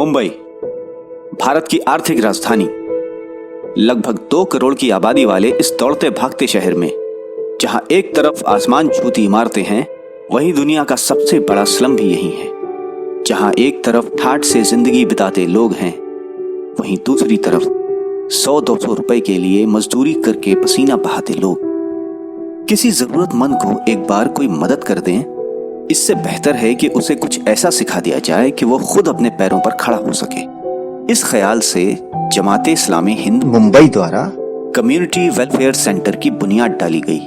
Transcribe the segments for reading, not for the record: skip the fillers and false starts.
मुंबई, भारत की आर्थिक राजधानी, लगभग 2 करोड़ की आबादी वाले इस दौड़ते भागते शहर में जहां एक तरफ आसमान छूती इमारतें हैं, वहीं दुनिया का सबसे बड़ा स्लम भी यही है। जहां एक तरफ ठाठ से जिंदगी बिताते लोग हैं, वहीं दूसरी तरफ 100-200 रुपए के लिए मजदूरी करके पसीना बहाते लोग। किसी जरूरतमंद को एक बार कोई मदद कर दें, इससे बेहतर है कि उसे कुछ ऐसा सिखा दिया जाए कि वो खुद अपने पैरों पर खड़ा हो सके। इस ख्याल से जमाते इस्लामी हिंद मुंबई द्वारा कम्युनिटी वेलफेयर सेंटर की बुनियाद डाली गई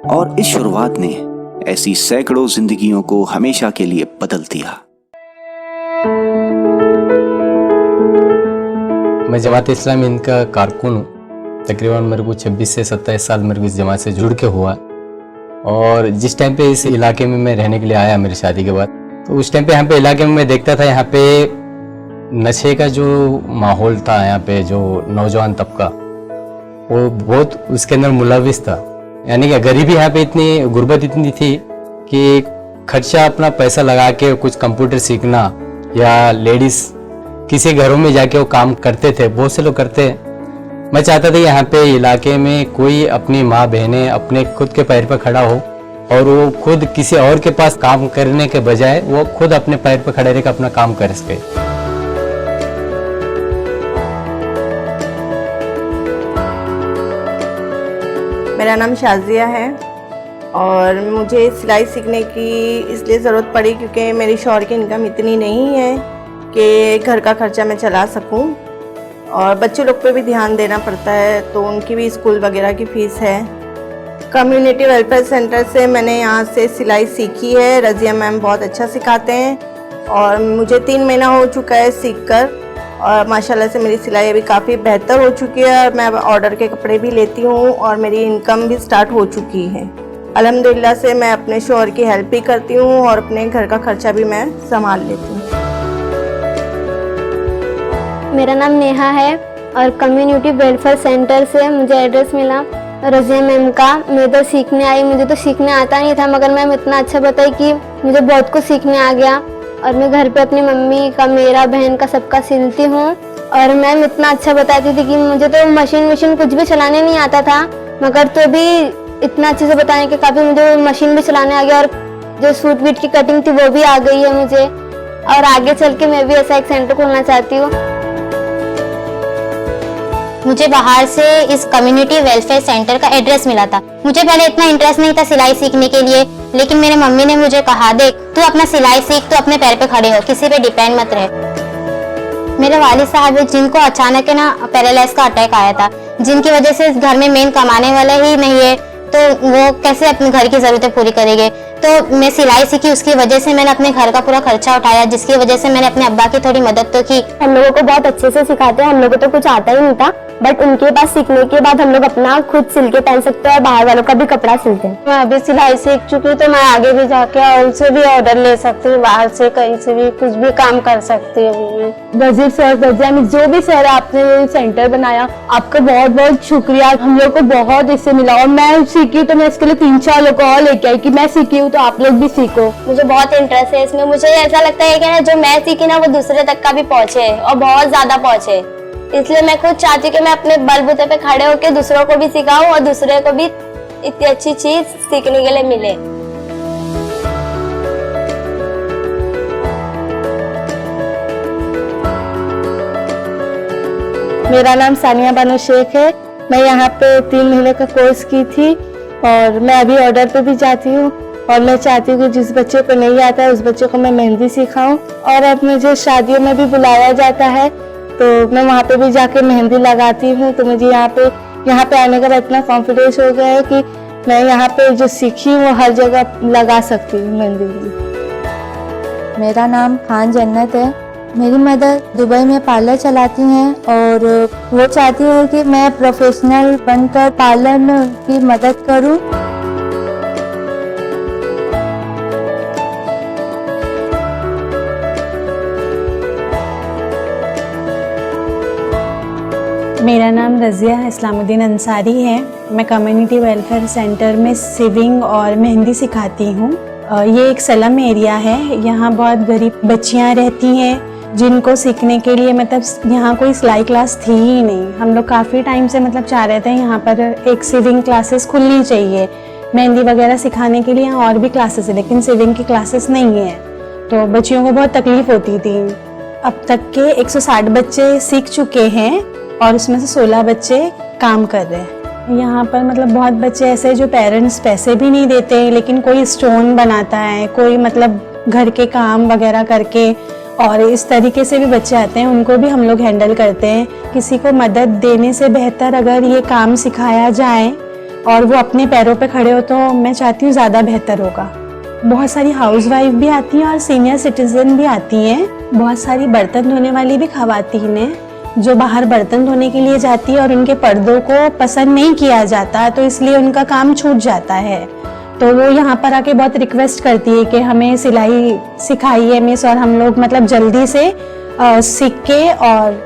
और इस शुरुआत ने ऐसी सैकड़ों जिंदगियों को हमेशा के लिए बदल दिया। मैं जमात इस्लामी हिंद का कारकुन हूँ। तकरीबन मेरे को 26 से 27 साल मेरे को इस जमात से जुड़ के हुआ। और जिस टाइम पे इस इलाके में मैं रहने के लिए आया मेरी शादी के बाद, तो उस टाइम पे यहाँ पे इलाके में मैं देखता था यहाँ पे नशे का जो माहौल था, यहाँ पे जो नौजवान तबका वो बहुत उसके अंदर मुलविस था। यानी कि गरीबी यहाँ पे इतनी, गुर्बत इतनी थी कि खर्चा अपना पैसा लगा के कुछ कंप्यूटर सीखना या लेडीज किसी घरों में जाके वो काम करते थे, बहुत से लोग करते हैं। मैं चाहता था यहाँ पे इलाके में कोई अपनी माँ बहनें अपने खुद के पैर पर खड़ा हो और वो खुद किसी और के पास काम करने के बजाय वो खुद अपने पैर पर खड़े रहकर अपना काम कर सके। मेरा नाम शाजिया है और मुझे सिलाई सीखने की इसलिए ज़रूरत पड़ी क्योंकि मेरी शौहर की इनकम इतनी नहीं है कि घर का खर्चा मैं चला सकूं और बच्चे लोग पे भी ध्यान देना पड़ता है, तो उनकी भी स्कूल वगैरह की फ़ीस है। कम्युनिटी वेलफेयर सेंटर से मैंने यहाँ से सिलाई सीखी है। रज़िया मैम बहुत अच्छा सिखाते हैं और मुझे 3 महीना हो चुका है सीखकर और माशाल्लाह से मेरी सिलाई अभी काफ़ी बेहतर हो चुकी है और मैं अब ऑर्डर के कपड़े भी लेती हूँ और मेरी इनकम भी स्टार्ट हो चुकी है। अल्हम्दुलिल्लाह से मैं अपने शौहर की हेल्प भी करती हूँ और अपने घर का खर्चा भी मैं संभाल लेती हूँ। मेरा नाम नेहा है और कम्युनिटी वेलफेयर सेंटर से मुझे एड्रेस मिला रज़िया मैम का। मैं इधर सीखने आई, मुझे तो सीखने आता नहीं था मगर मैम इतना अच्छा बताई कि मुझे बहुत कुछ सीखने आ गया और मैं घर पे अपनी मम्मी का, मेरा, बहन का सबका सिलती हूँ। और मैम इतना अच्छा बताती थी कि मुझे तो मशीन कुछ भी चलाने नहीं आता था, मगर तो भी इतना अच्छे से बताने के काफ़ी मुझे मशीन भी चलाने आ गया और जो सूट बीट की कटिंग थी वो भी आ गई है मुझे। और आगे चल के मैं भी ऐसा एक सेंटर खोलना चाहती हूँ। मुझे बाहर से इस कम्युनिटी वेलफेयर सेंटर का एड्रेस मिला था। मुझे पहले इतना इंटरेस्ट नहीं था सिलाई सीखने के लिए, लेकिन मेरे मम्मी ने मुझे कहा, देख तू अपना सिलाई सीख, तू अपने पैर पे खड़े हो, किसी पे डिपेंड मत रहे। मेरे वालिद साहब है जिनको अचानक है ना पैरालाइज का अटैक आया था, जिनकी वजह से इस घर में मेन कमाने वाला ही नहीं है, तो वो कैसे अपने घर की जरूरतें पूरी करेंगे। तो मैं सिलाई सीखी, उसकी वजह से मैंने अपने घर का पूरा खर्चा उठाया, जिसकी वजह से मैंने अपने अब्बा की थोड़ी मदद तो की। हम लोगों को बहुत अच्छे से सिखाते हैं, हम लोगों को तो कुछ आता ही नहीं था, बट उनके पास सीखने के बाद हम लोग अपना खुद सिल के पहन सकते हैं और बाहर वालों का भी कपड़ा सिलते हैं। मैं अभी सिलाई सीख चुकी हूँ तो मैं आगे भी जाके उनसे भी ऑर्डर ले सकती हूँ, बाहर से कहीं से भी कुछ भी काम कर सकती हूँ। वजीर सर, रज़िया में जो भी सर आपने ये सेंटर बनाया, आपका बहुत बहुत शुक्रिया। हम लोग को बहुत इससे मिला और मैं सीखी तो मैं इसके लिए 3-4 लोग और लेके आई कि मैं सीखी हूँ तो आप लोग भी सीखो। मुझे बहुत इंटरेस्ट है इसमें। मुझे ऐसा लगता है कि ना जो मैं सीखी ना वो दूसरे तक का भी पहुँचे और बहुत ज्यादा पहुँचे, इसलिए मैं खुद चाहती हूँ कि मैं अपने बलबूते पे खड़े होकर दूसरों को भी सिखाऊं और दूसरे को भी इतनी अच्छी चीज सीखने के लिए मिले। मेरा नाम सानिया बानो शेख है। मैं यहाँ पे 3 महीने का कोर्स की थी और मैं अभी ऑर्डर पे भी जाती हूँ और मैं चाहती हूँ कि जिस बच्चे को नहीं आता है उस बच्चे को मैं मेहंदी सिखाऊं। और अब मुझे शादियों में भी बुलाया जाता है तो मैं वहाँ पे भी जाके मेहंदी लगाती हूँ। तो मुझे यहाँ पे आने का इतना कॉन्फिडेंस हो गया है कि मैं यहाँ पे जो सीखी हूँ वो हर जगह लगा सकती हूँ मेहंदी। मेरा नाम खान जन्नत है। मेरी मदर दुबई में पार्लर चलाती हैं और वो चाहती है कि मैं प्रोफेशनल बनकर पार्लर की मदद करूँ। मेरा नाम रज़िया इस्लामुद्दीन अंसारी है। मैं कम्युनिटी वेलफेयर सेंटर में सिविंग और मेहंदी सिखाती हूँ। ये एक स्लम एरिया है, यहाँ बहुत गरीब बच्चियाँ रहती हैं जिनको सीखने के लिए मतलब यहाँ कोई सिलाई क्लास थी ही नहीं। हम लोग काफ़ी टाइम से मतलब चाह रहे थे यहाँ पर एक सिविंग क्लासेस खुलनी चाहिए। मेहंदी वगैरह सिखाने के लिए यहाँ और भी क्लासेस है, लेकिन सिविंग की क्लासेस नहीं है, तो बच्चियों को बहुत तकलीफ होती थी। अब तक के 160 बच्चे सीख चुके हैं और उसमें से 16 बच्चे काम कर रहे हैं। यहाँ पर मतलब बहुत बच्चे ऐसे हैं जो पेरेंट्स पैसे भी नहीं देते, लेकिन कोई स्टोन बनाता है, कोई मतलब घर के काम वगैरह करके, और इस तरीके से भी बच्चे आते हैं, उनको भी हम लोग हैंडल करते हैं। किसी को मदद देने से बेहतर अगर ये काम सिखाया जाए और वो अपने पैरों पे खड़े हो तो मैं चाहती हूँ ज़्यादा बेहतर होगा। बहुत सारी हाउसवाइफ भी आती हैं और सीनियर सिटीजन भी आती हैं। बहुत सारी बर्तन धोने वाली भी ख़वातीन हैं जो बाहर बर्तन धोने के लिए जाती है और उनके पर्दों को पसंद नहीं किया जाता, तो इसलिए उनका काम छूट जाता है। तो वो यहाँ पर आके बहुत रिक्वेस्ट करती है कि हमें सिलाई सिखाइए मिस, और हम लोग मतलब जल्दी से सीख के और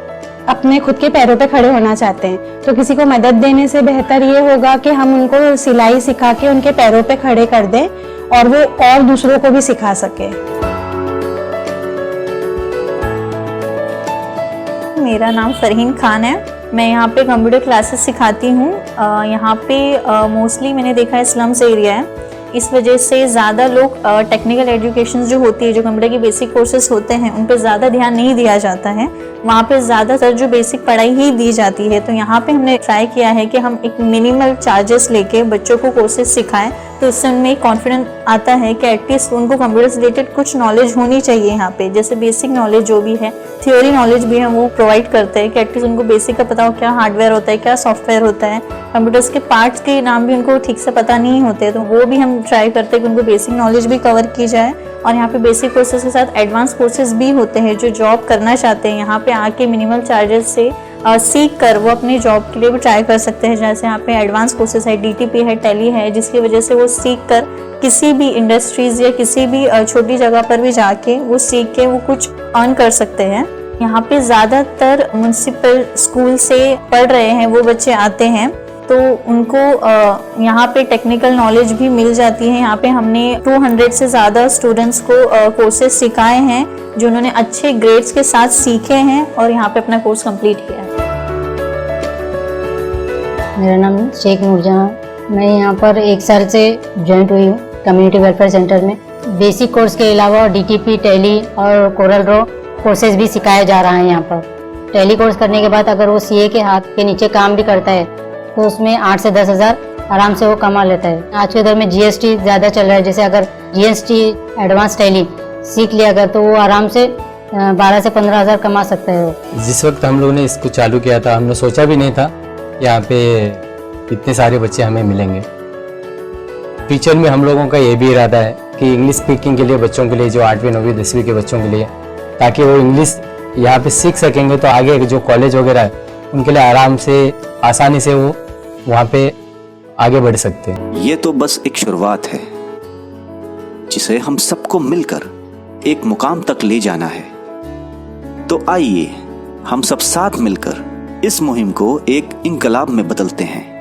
अपने खुद के पैरों पे खड़े होना चाहते हैं। तो किसी को मदद देने से बेहतर ये होगा कि हम उनको सिलाई सिखा के उनके पैरों पे खड़े कर दें और वो और दूसरों को भी सिखा सके। मेरा नाम फरहीन खान है। मैं यहाँ पे कंप्यूटर क्लासेस सिखाती हूँ। यहाँ पे मोस्टली मैंने देखा है स्लम्स एरिया है, इस वजह से ज़्यादा लोग टेक्निकल एजुकेशन जो होती है, जो कंप्यूटर की बेसिक कोर्सेज होते हैं, उन पर ज़्यादा ध्यान नहीं दिया जाता है। वहाँ पे ज़्यादातर जो बेसिक पढ़ाई ही दी जाती है। तो यहाँ पे हमने ट्राई किया है कि हम एक मिनिमल चार्जेस लेके बच्चों को कोर्सेज सिखाएं, तो इससे उनमें कॉन्फिडेंस आता है कि एटलीस्ट उनको कंप्यूटर से रिलेटेड कुछ नॉलेज होनी चाहिए यहाँ पे। जैसे बेसिक नॉलेज जो भी है, थियोरी नॉलेज भी है, वो प्रोवाइड करते हैं कि एटलीस्ट उनको बेसिक का पता हो क्या हार्डवेयर होता है, क्या सॉफ्टवेयर होता है। कंप्यूटर्स के पार्ट्स के नाम भी उनको ठीक से पता नहीं होते, तो वो भी हम ट्राई करते हैं कि उनको बेसिक नॉलेज भी कवर की जाए। और यहाँ पे बेसिक कोर्सेज के साथ एडवांस कोर्सेज भी होते हैं। जो जॉब करना चाहते हैं यहाँ पे आके मिनिमल चार्जेस से सीख कर वो अपनी जॉब के लिए भी ट्राई कर सकते हैं। जैसे यहाँ पे एडवांस कोर्सेज है, DTP है, टैली है, जिसकी वजह से वो सीख कर किसी भी इंडस्ट्रीज या किसी भी छोटी जगह पर भी जाके वो सीख के वो कुछ अर्न कर सकते हैं। यहाँ पे ज़्यादातर म्यूनसिपल स्कूल से पढ़ रहे हैं वो बच्चे आते हैं, तो उनको यहाँ पे टेक्निकल नॉलेज भी मिल जाती है। यहाँ पे हमने 200 से ज़्यादा स्टूडेंट्स को कोर्सेज सिखाए हैं जो उन्होंने अच्छे ग्रेड्स के साथ सीखे हैं और यहाँ पे अपना कोर्स कंप्लीट किया है। मेरा नाम शेख नूरजहां, मैं यहाँ पर 1 साल से ज्वाइन हुई हूँ कम्युनिटी वेलफेयर सेंटर में। बेसिक कोर्स के अलावा DTP, टैली और कोरल ड्रॉ कोर्सेज भी सिखाया जा रहा है यहाँ पर। टैली कोर्स करने के बाद अगर वो CA के हाथ के नीचे काम भी करता है तो उसमें 8 से 10 हज़ार आराम से वो कमा लेता है। आज के दौर में GST ज़्यादा चल रहा है, जैसे अगर GST एडवांस टैली सीख लिया अगर तो वो आराम से 12 से 15 हज़ार कमा सकता है। जिस वक्त हम लोगों ने इसको चालू किया था, हमने सोचा भी नहीं था यहाँ पे इतने सारे बच्चे हमें मिलेंगे। फ्यूचर में हम लोगों का ये भी इरादा है कि इंग्लिश स्पीकिंग के लिए बच्चों के लिए, जो 8वीं 9वीं 10वीं के बच्चों के लिए, ताकि वो इंग्लिश यहाँ पे सीख सकेंगे तो आगे जो कॉलेज वगैरह है उनके लिए आराम से आसानी से वो वहाँ पे आगे बढ़ सकते हैं। ये तो बस एक शुरुआत है जिसे हम सबको मिलकर एक मुकाम तक ले जाना है। तो आइए हम सब साथ मिलकर इस मुहिम को एक इनकलाब में बदलते हैं।